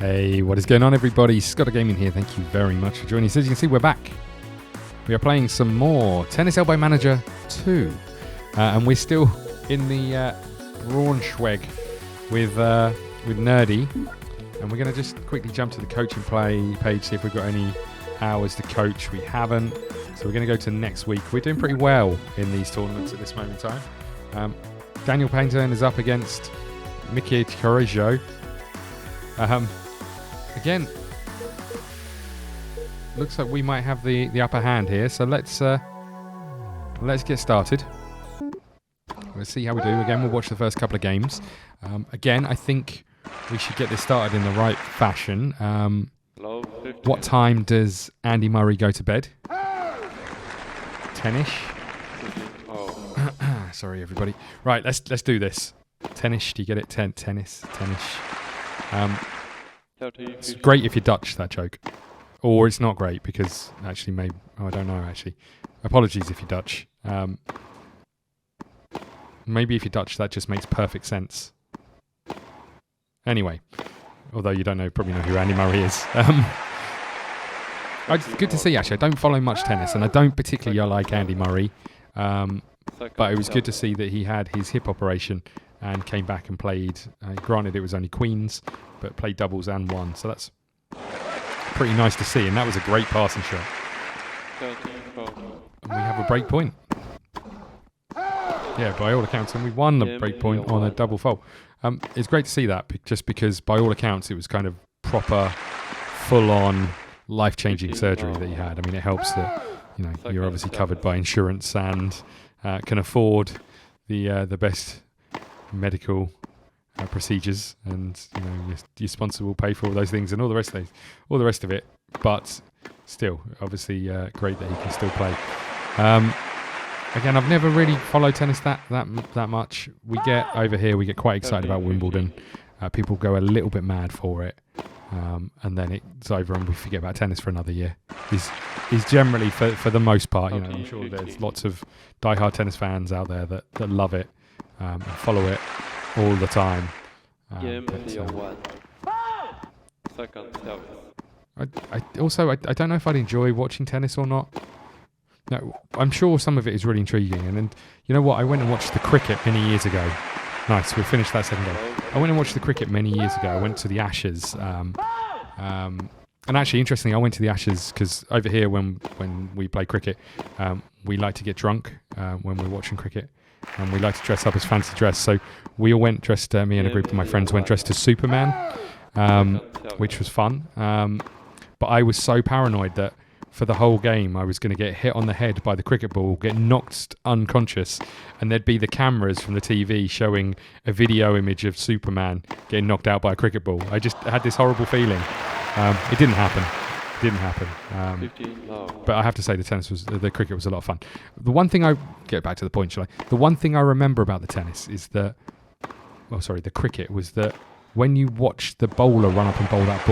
Hey, what is going on, everybody? ScottDogGaming here. Thank you very much for joining us. As you can see, we're back. We are playing some more Tennis Elbow Manager 2. And we're still in the Braunschweig with Nerdy. And we're going to just quickly jump to the coaching play page, see if we've got any hours to coach. We haven't. So we're going to go to next week. We're doing pretty well in these tournaments at this moment in time. Daniel Payton is up against Mickey Correggio. Again, looks like we might have the upper hand here. So let's get started. We'll see how we do. Again, we'll watch the first couple of games. Again, I think we should get this started in the right fashion. What time does Andy Murray go to bed? 10ish. Sorry, everybody. Right, let's do this. 10ish. Do you get it? Tennis. 10ish. It's great if you're Dutch, that joke. Or it's not great because actually maybe... Oh, I don't know, actually. Apologies if you're Dutch. Maybe if you're Dutch, that just makes perfect sense. Anyway. Although you probably know who Andy Murray is. It's good to see, actually. I don't follow much tennis, and I don't particularly like Andy Murray. But it was good to see that he had his hip operation and came back and played. Granted, it was only queens, but played doubles and won. So that's pretty nice to see. And that was a great passing shot. And we have a break point. Yeah, by all accounts. And we won the break point on a double fault. It's great to see that, just because by all accounts, it was kind of proper, full-on, life-changing surgery that he had. I mean, it helps that you're obviously covered by insurance and can afford the best medical procedures, and your sponsor will pay for all those things and all the rest of it. But still, obviously, great that he can still play. Again, I've never really followed tennis that much. We get quite excited about Wimbledon. People go a little bit mad for it. And then it's over and we forget about tennis for another year. Is generally, for the most part, I'm sure there's lots of diehard tennis fans out there that love it and follow it all the time. I don't know if I'd enjoy watching tennis or not. No, I'm sure some of it is really intriguing. And then, you know what? I went and watched the cricket many years ago. Nice, we finished that second game. I went and watched the cricket many years ago. I went to the Ashes. And actually, interestingly, I went to the Ashes because over here, when we play cricket, we like to get drunk when we're watching cricket. And we like to dress up as fancy dress. So we all went dressed, me and a group of my friends went dressed as Superman, which was fun. But I was so paranoid that for the whole game, I was going to get hit on the head by the cricket ball, get knocked unconscious, and there'd be the cameras from the TV showing a video image of Superman getting knocked out by a cricket ball. I just had this horrible feeling. It didn't happen. But I have to say the cricket was a lot of fun. The one thing get back to the point, shall I? The one thing I remember about the tennis is the cricket was that when you watch the bowler run up and bowl that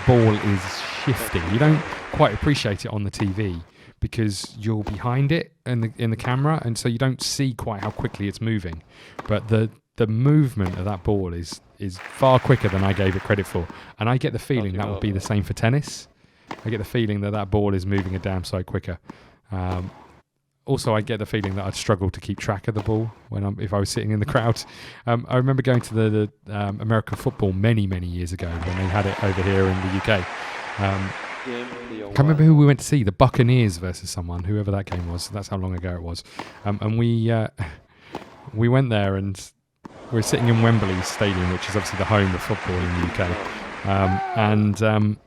ball is shifting. You don't quite appreciate it on the TV because you're behind it in the camera, and so you don't see quite how quickly it's moving. But the movement of that ball is far quicker than I gave it credit for, and I get the feeling that would be the same for tennis. I get the feeling that ball is moving a damn sight quicker. Also, I get the feeling that I'd struggle to keep track of the ball if I was sitting in the crowd. I remember going to the American football many, many years ago when they had it over here in the UK. I can't remember who we went to see, the Buccaneers versus someone, whoever that game was. That's how long ago it was. And we went there and we were sitting in Wembley Stadium, which is obviously the home of football in the UK.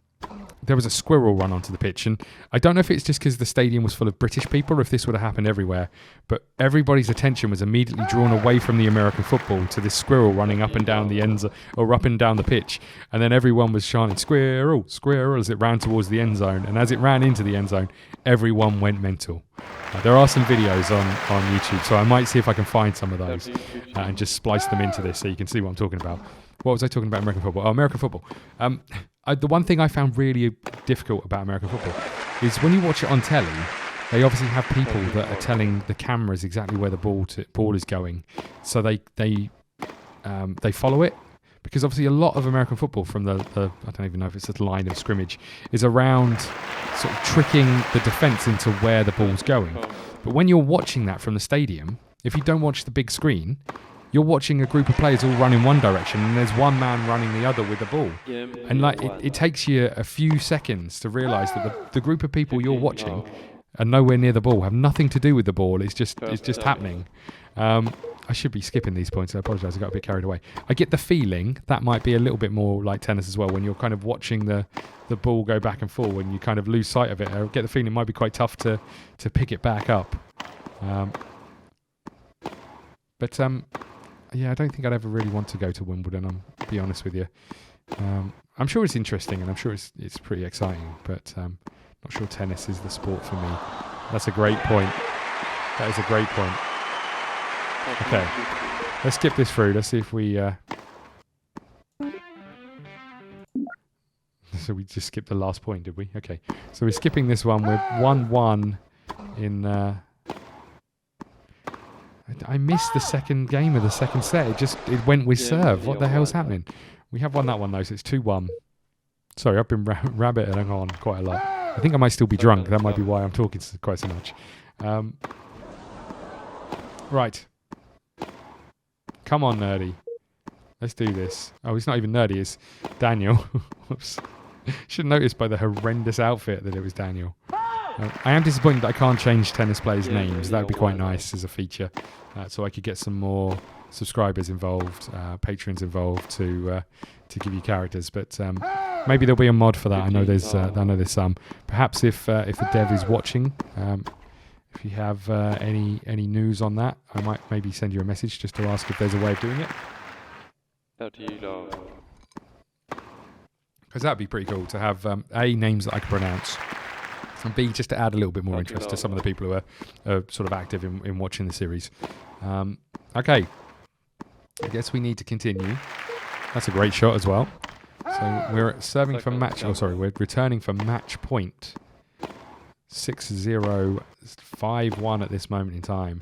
There was a squirrel run onto the pitch, and I don't know if it's just because the stadium was full of British people or if this would have happened everywhere, but everybody's attention was immediately drawn away from the American football to this squirrel running up and down the ends or up and down the pitch, and then everyone was chanting "Squirrel, squirrel" as it ran towards the end zone, and as it ran into the end zone, everyone went mental. There are some videos on YouTube, so I might see if I can find some of those and just splice them into this so you can see what I'm talking about. What was I talking about? American football. Oh, American football. The one thing I found really difficult about American football is when you watch it on telly, they obviously have people that are telling the cameras exactly where the ball is going, so they follow it because obviously a lot of American football from the I don't even know if it's a line of scrimmage, is around sort of tricking the defence into where the ball's going. But when you're watching that from the stadium, if you don't watch the big screen, you're watching a group of players all run in one direction and there's one man running the other with the ball. And like it takes you a few seconds to realise that the group of people you're watching are nowhere near the ball, have nothing to do with the ball. It's just happening. I should be skipping these points. I apologise. I got a bit carried away. I get the feeling that might be a little bit more like tennis as well, when you're kind of watching the ball go back and forth and you kind of lose sight of it. I get the feeling it might be quite tough to pick it back up. But yeah, I don't think I'd ever really want to go to Wimbledon, I'll be honest with you. I'm sure it's interesting and I'm sure it's pretty exciting, but not sure tennis is the sport for me. That's a great point. That is a great point. Okay, let's skip this through. Let's see if we... So we just skipped the last point, did we? Okay, so we're skipping this one. We're 1-1 in... I missed the second game of the second set. It went with serve. What the hell's happening? We have won that one though, so it's 2-1. Sorry, I've been rabbiting on quite a lot. I think I might still be drunk. That might be why I'm talking quite so much. Right. Come on, Nerdy. Let's do this. Oh, he's not even Nerdy. It's Daniel. Whoops. Should have noticed by the horrendous outfit that it was Daniel. I am disappointed that I can't change tennis players' names. That would be quite nice as a feature, so I could get some more subscribers involved, patrons involved to give you characters. But maybe there'll be a mod for that. I know there's some. Perhaps if the dev is watching, if you have any news on that, I might maybe send you a message just to ask if there's a way of doing it. Because that'd be pretty cool to have A, names that I can pronounce, and B, just to add a little bit more interest to some of the people who are sort of active in watching the series. Okay, I guess we need to continue. That's a great shot as well. So we're serving for match... Oh, sorry, we're returning for match point. 6-0, 5-1 at this moment in time.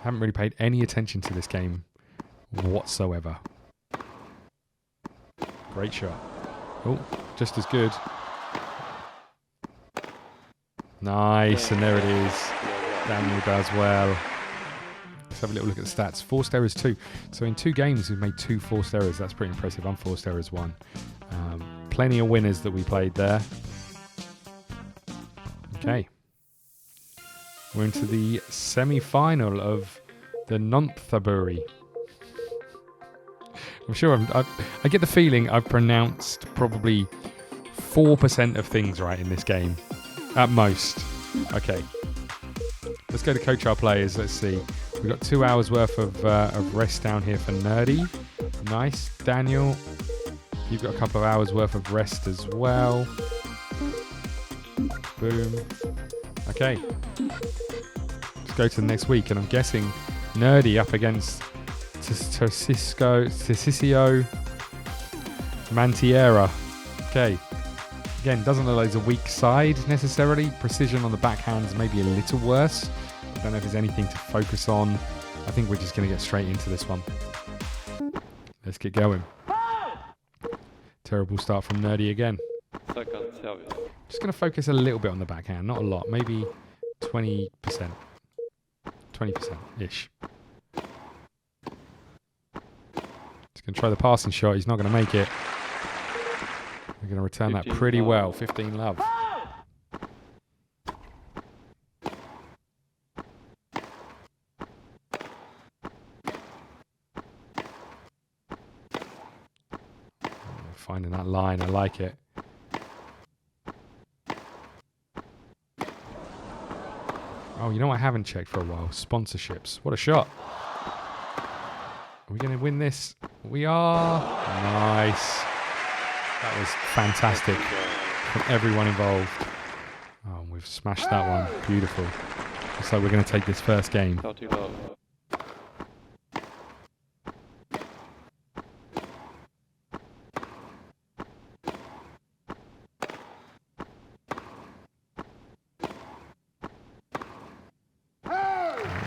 Haven't really paid any attention to this game whatsoever. Great shot. Oh, just as good. Nice, and there it is. Daniel does well. Let's have a little look at the stats. Forced errors 2. So in 2 games, we've made 2 forced errors. That's pretty impressive. Unforced errors 1. Plenty of winners that we played there. Okay. We're into the semi-final of the Nonthaburi. I'm sure I get the feeling I've pronounced probably 4% of things right in this game. At most. Okay. Let's go to coach our players. Let's see. We've got 2 hours worth of rest down here for Nerdy. Nice. Daniel, you've got a couple of hours worth of rest as well. Boom. Okay. Let's go to the next week. And I'm guessing Nerdy up against Tosicio Mantiera. Okay. Again, doesn't look like it's a weak side necessarily. Precision on the backhand's maybe a little worse. I don't know if there's anything to focus on. I think we're just going to get straight into this one. Let's get going. Terrible start from Nerdy again. Just going to focus a little bit on the backhand, not a lot. Maybe 20%. 20%-ish. Just going to try the passing shot. He's not going to make it. We're going to return that pretty well. 15 love. Finding that line. I like it. Oh, you know what I haven't checked for a while? Sponsorships. What a shot. Are we going to win this? We are. Nice. That was fantastic from everyone involved. Oh, and we've smashed that one. Beautiful. Looks like we're going to take this first game. That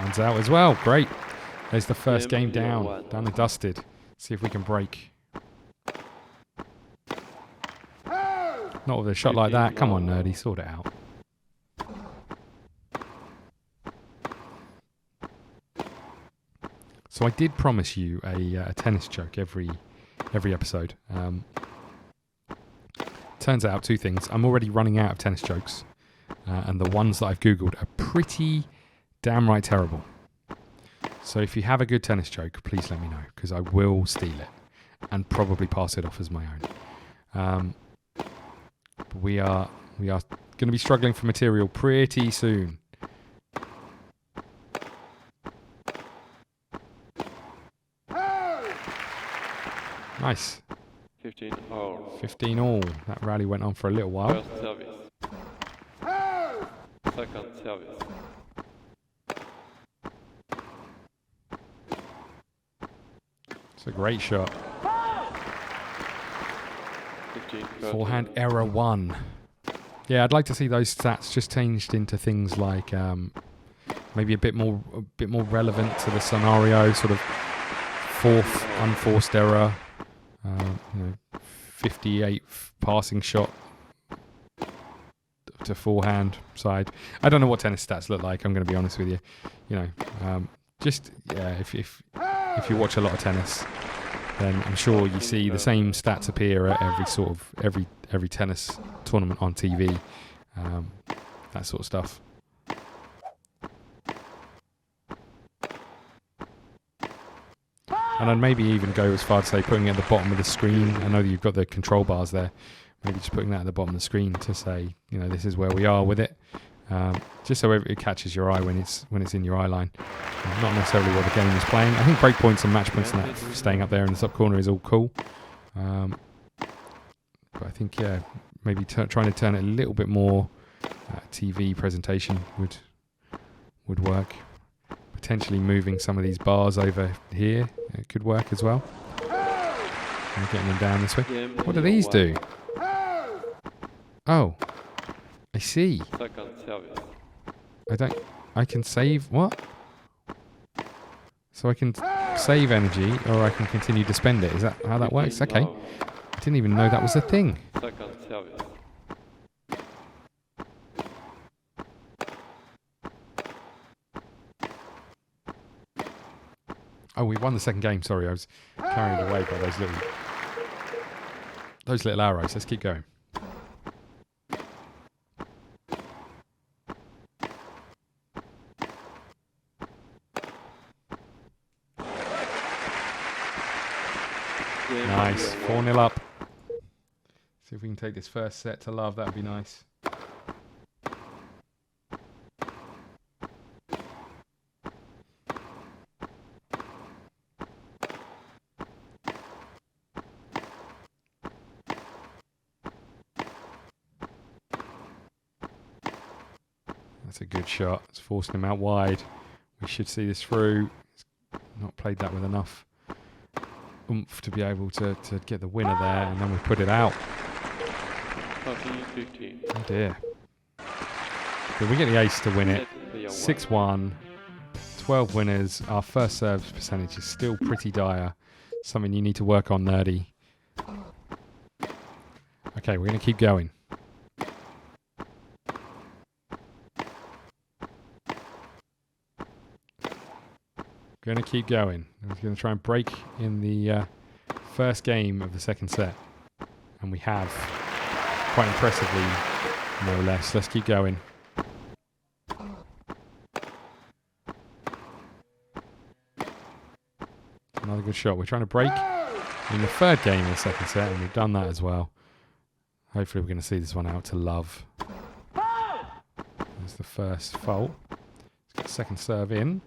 one's out as well. Great. There's the first game down and dusted. See if we can break. Not with a shot like that. Come on, nerdy, sort it out. So I did promise you a tennis joke every episode. Turns out two things. I'm already running out of tennis jokes. And the ones that I've Googled are pretty damn right terrible. So if you have a good tennis joke, please let me know, because I will steal it and probably pass it off as my own. But we are going to be struggling for material pretty soon. Nice. 15 all. 15 all. That rally went on for a little while. First service. Second service. It's a great shot. 15 Forehand error 1. Yeah, I'd like to see those stats just changed into things like maybe a bit more relevant to the scenario. Sort of fourth unforced error. 58 passing shot to forehand side. I don't know what tennis stats look like. I'm going to be honest with you. If you watch a lot of tennis, then I'm sure you see the same stats appear at every tennis tournament on TV. That sort of stuff. And I'd maybe even go as far to say putting it at the bottom of the screen. I know that you've got the control bars there. Maybe just putting that at the bottom of the screen to say, this is where we are with it. Just so it catches your eye when it's in your eye line. Not necessarily what the game is playing. I think breakpoints and match points and that staying up there in the top corner is all cool. But I think, maybe trying to turn it a little bit more TV presentation would work. Potentially moving some of these bars over here, it could work as well. And getting them down this way. What do these do? Oh, I see. Second service. I can save, what? So I can save energy, or I can continue to spend it. Is that how that works? Okay. I didn't even know that was a thing. Second service. Oh, we won the second game. Sorry, I was carried away by those little arrows. Let's keep going. Nice. 4-0 up. See if we can take this first set to love. That would be nice. That's a good shot. It's forcing him out wide. We should see this through. He's not played that with enough oomph to be able to get the winner there, and then we put it out. 15. Oh dear. But we get the ace to win it. 6-1. 12 winners. Our first serves percentage is still pretty dire. Something you need to work on, nerdy. Okay, we're going to keep going. Going to keep going. We're going to try and break in the first game of the second set. And we have, quite impressively, more or less. Let's keep going. Another good shot. We're trying to break in the third game of the second set, and we've done that as well. Hopefully we're going to see this one out to love. There's the first fault. Let's get the second serve in.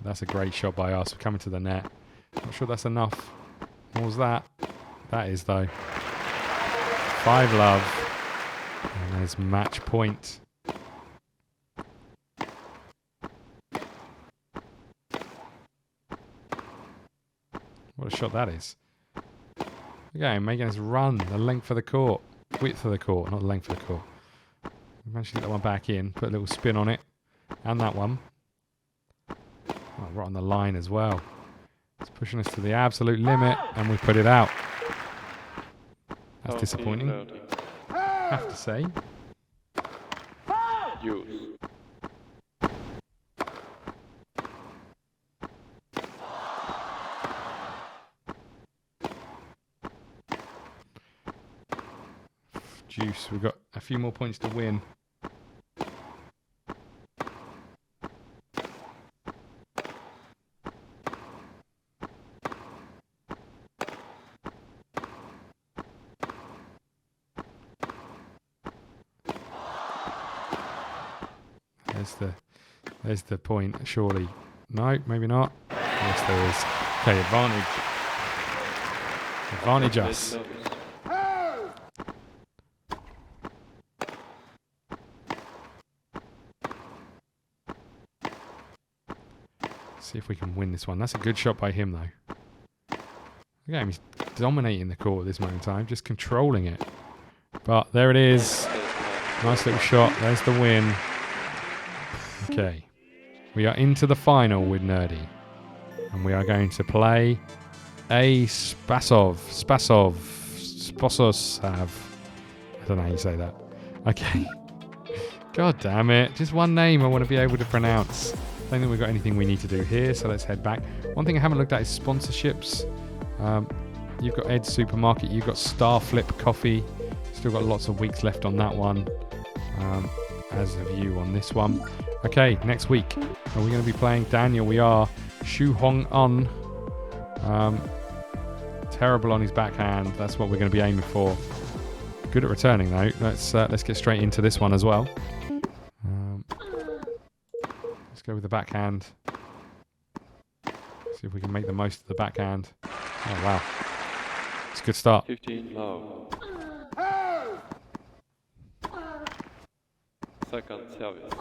That's a great shot by us. We're coming to the net. Not sure that's enough. What was that? That is, though. 5-love. And there's match point. What a shot that is. Okay, making us run the length of the court. Width of the court, not the length of the court. We managed to get that one back in. Put a little spin on it. And that one. Oh, right on the line as well. It's pushing us to the absolute limit, and we put it out. That's 40, disappointing, 30. I have to say. Use. Juice, we've got a few more points to win. There's the point, surely. No, maybe not. Yes, there is. Okay, advantage. Advantage us. See if we can win this one. That's a good shot by him, though. Okay, he's dominating the court at this moment in time, just controlling it. But there it is. Nice little shot. There's the win. Okay. We are into the final with Nerdy. And we are going to play a Spasos. I don't know how you say that. Okay. God damn it. Just one name I want to be able to pronounce. I don't think we've got anything we need to do here, so let's head back. One thing I haven't looked at is sponsorships. You've got Ed's Supermarket, you've got Starflip Coffee. Still got lots of weeks left on that one, as have you on this one. Okay, next week, are we going to be playing Daniel? We are. Shu Hong Un. Terrible on his backhand. That's what we're going to be aiming for. Good at returning, though. Let's get straight into this one as well. Let's go with the backhand. See if we can make the most of the backhand. Oh, wow. It's a good start. 15 low. Second service.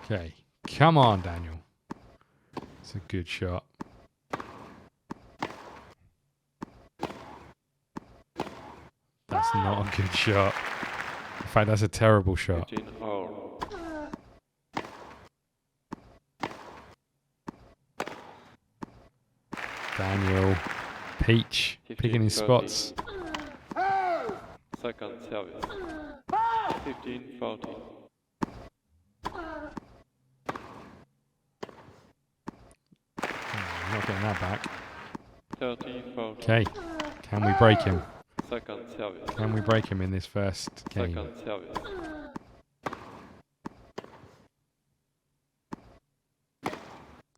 Okay. Come on, Daniel. It's a good shot. That's not a good shot. In fact, that's a terrible shot. 15 all. Daniel. Peach. Picking his spots. Second service. 15 40. Not getting that back. 30 40. Okay. Can we break him? Second service. Can we break him in this first game? Second service.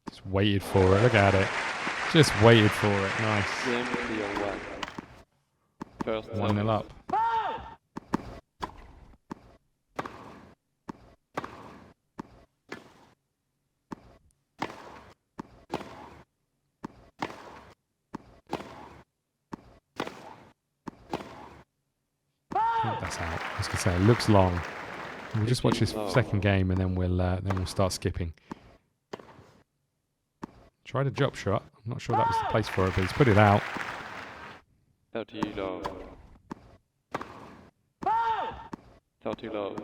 Just waited for it. Look at it. Just waited for it. Nice. Game clear 1. First 1-0 service. up. I think that's out. I was going to say, it looks long. We'll just watch this second game and then we'll start skipping. Tried a drop shot. I'm not sure that was the place for it, but he's put it out. 30 low. 30 low.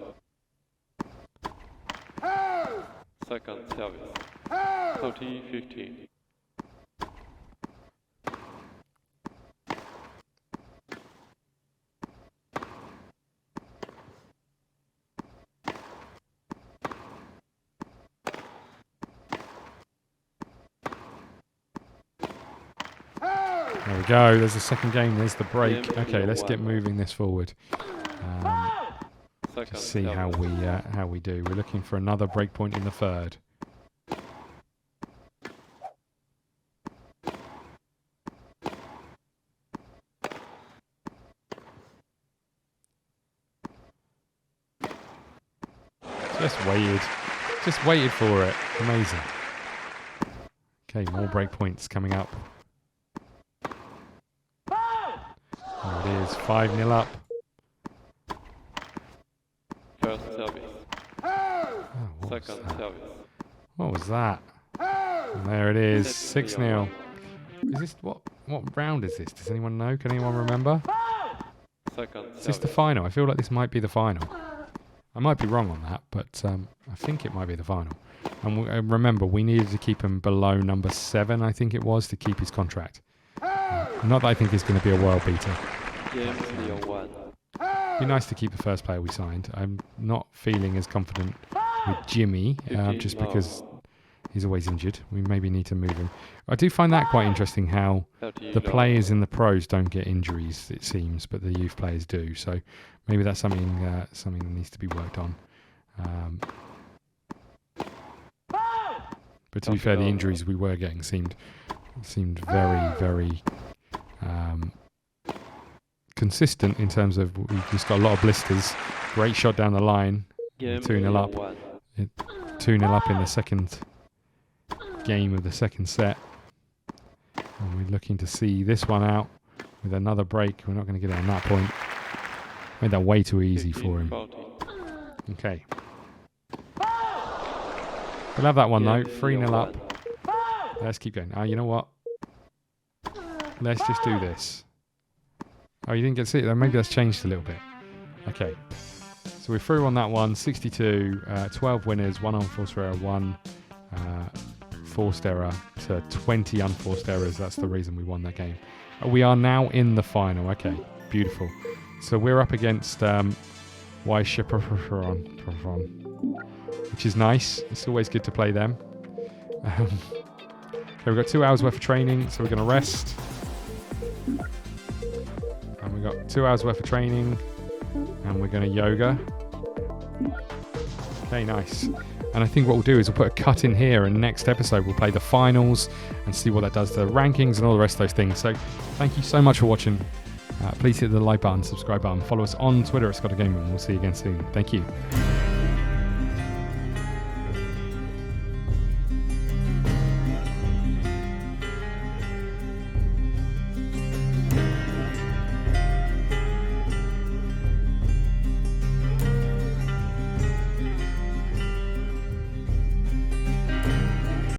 Second service. 30 15. There we go. There's the second game. There's the break. Game Okay, let's get 1-1. moving this forward. Second To see how we do. We're looking for another break point in the third. Just waited for it. Amazing. Okay, more break points coming up. There it is, 5-0 up. First service. Oh, what was Second that? service. What was that? And there it is, 6-0. Is this what round is this? Does anyone know? Can anyone remember? Second Is this the service. final? I feel like this might be the final. I might be wrong on that, but I think it might be the final. And remember, we needed to keep him below number 7, I think it was, to keep his contract. Not that I think he's going to be a world beater. Game 01. It'd be nice to keep the first player we signed. I'm not feeling as confident with Jimmy, just because he's always injured. We maybe need to move him. I do find that quite interesting how the players in the pros don't get injuries, it seems, but the youth players do. So maybe that's something that needs to be worked on. But to be fair, the injuries we were getting seemed very, very consistent in terms of we've just got a lot of blisters. Great shot down the line. 2-0 up. 2-0 up in the second game of the second set. And we're looking to see this one out with another break. We're not going to get it on that point. Made that way too easy for him. Okay. We'll have that one though. 3-0 up. Let's keep going. You know what? Let's just do this. Oh, you didn't get to see it though. Maybe that's changed a little bit. Okay. So we're through on that one. 62, 12 winners, 1 unforced error, 1 forced error to 20 unforced errors. That's the reason we won that game. We are now in the final. Okay, beautiful. So we're up against which is nice. It's always good to play them. Okay, we've got 2 hours worth of training, so we're going to rest. And we've got 2 hours worth of training, and we're going to yoga. Okay, nice. And I think what we'll do is we'll put a cut in here, and next episode we'll play the finals and see what that does to the rankings and all the rest of those things. So thank you so much for watching. Please hit the like button, subscribe button, follow us on Twitter at ScottDogGaming, and we'll see you again soon. Thank you.